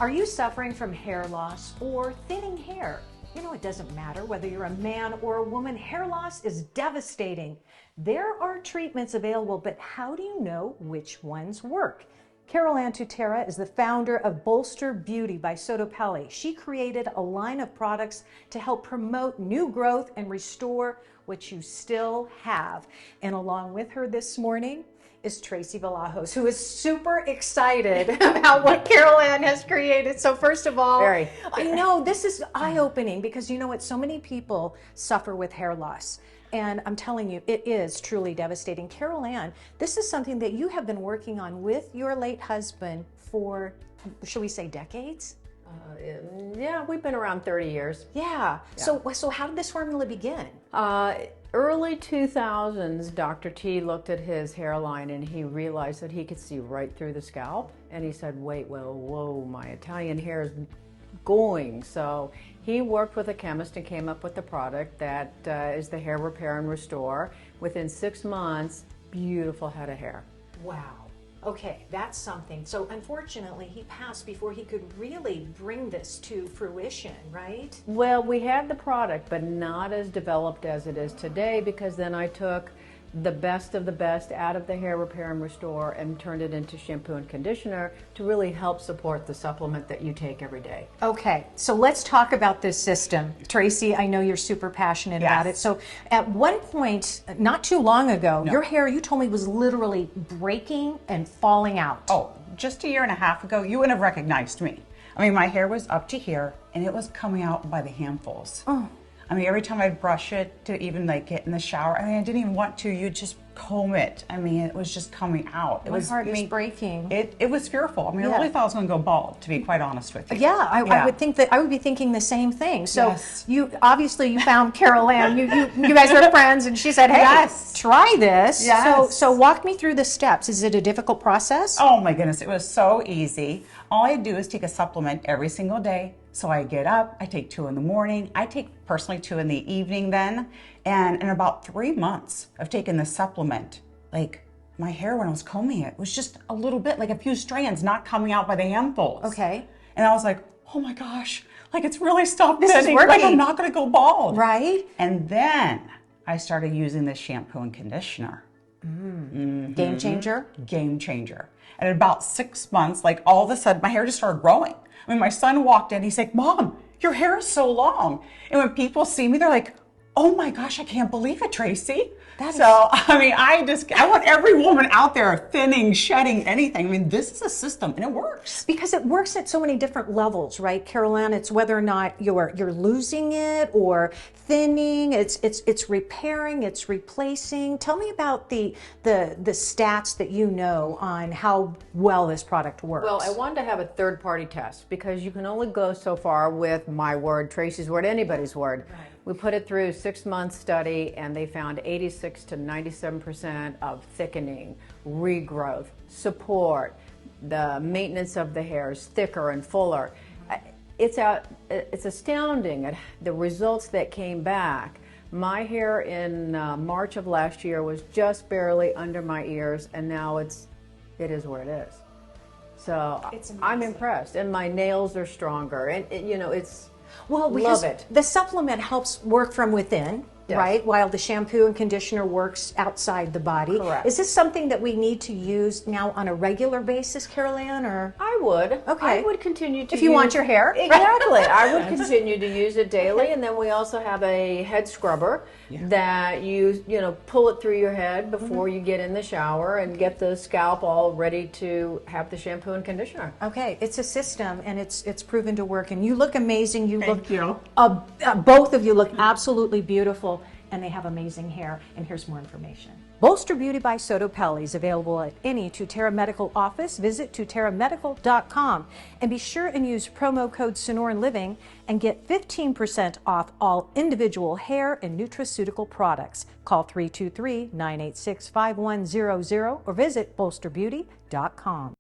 Are you suffering from hair loss or thinning hair? You know, it doesn't matter whether you're a man or a woman, hair loss is devastating. There are treatments available, but how do you know which ones work? CarolAnn Tutera is the founder of Bolster Beauty by SottoPelle. She created a line of products to help promote new growth and restore what you still have. And along with her this morning is Tracey Vlahos, who is super excited about what CarolAnn has created. So first of all, I know this is eye-opening because you know what, so many people suffer with hair loss. And I'm telling you, it is truly devastating. CarolAnn, this is something that you have been working on with your late husband for, shall we say, decades? Yeah, we've been around 30 years. Yeah. So how did this formula begin? Early 2000s, Dr. T looked at his hairline and he realized that he could see right through the scalp. And he said, wait, well, whoa, my Italian hair is going. So he worked with a chemist and came up with the product that is the hair repair and restore. Within 6 months, beautiful head of hair. Wow. Okay, that's something. So unfortunately, he passed before he could really bring this to fruition, right? Well, we had the product, but not as developed as it is today, because then I took the best of the best out of the hair repair and restore and turned it into shampoo and conditioner to really help support the supplement that you take every day. Okay, so let's talk about this system. Tracey, I know you're super passionate about it. So at one point, not too long ago, your hair, you told me, was literally breaking and falling out. Oh, just a year and a half ago, you wouldn't have recognized me. I mean, my hair was up to here and it was coming out by the handfuls. Oh. I mean, every time I'd brush it to even like get in the shower, I mean, I didn't even want to, you just comb it. I mean, it was just coming out. My heart was breaking. It was fearful. I mean, I really thought I was going to go bald, to be quite honest with you. Yeah, I would think that I would be thinking the same thing. So you obviously you found CarolAnn. You guys are friends, and she said, "Hey, try this." So walk me through the steps. Is it a difficult process? Oh my goodness, it was so easy. All I do is take a supplement every single day. So I get up, I take 2 in the morning, I take personally 2 in the evening then, and in about 3 months of taking the supplement, like my hair when I was combing it was just a little bit, like a few strands not coming out by the handfuls. Okay. And I was like, oh my gosh, like it's really stopped this thinning, is working. like I'm not gonna go bald. Right. And then I started using this shampoo and conditioner. Game changer? Game changer. And in about 6 months, like all of a sudden, my hair just started growing. I mean, my son walked in, he's like, Mom, your hair is so long. And when people see me, they're like, oh my gosh, I can't believe it, Tracey. I mean, I want every woman out there thinning, shedding, anything. I mean, this is a system and it works. Because it works at so many different levels, right, CarolAnn? It's whether or not you're losing it or thinning, it's repairing, it's replacing. Tell me about the stats that you know on how well this product works. Well, I wanted to have a third-party test because you can only go so far with my word, Tracey's word, anybody's word. Right. We put it through a 6-month study and they found 86 to 97% of thickening, regrowth, support, the maintenance of the hair is thicker and fuller. It's astounding at the results that came back. My hair in March of last year was just barely under my ears, and now it is where it is. So I'm impressed, and my nails are stronger, and you know, it's because the supplement helps work from within. Right, while the shampoo and conditioner works outside the body. Correct. Is this something that we need to use now on a regular basis, CarolAnn, or? I would. Okay. I would continue to if you want your hair. Exactly. I would continue to use it daily, and then we also have a head scrubber that you pull it through your head before you get in the shower and get the scalp all ready to have the shampoo and conditioner. Okay, it's a system, and it's proven to work, and you look amazing. Thank you. Both of you look absolutely beautiful. And they have amazing hair. And here's more information. Bolster Beauty by SottoPelle is available at any Tutera Medical office. Visit tuteramedical.com and be sure and use promo code Sonoran Living and get 15% off all individual hair and nutraceutical products. Call 323-986-5100 or visit bolsterbeauty.com.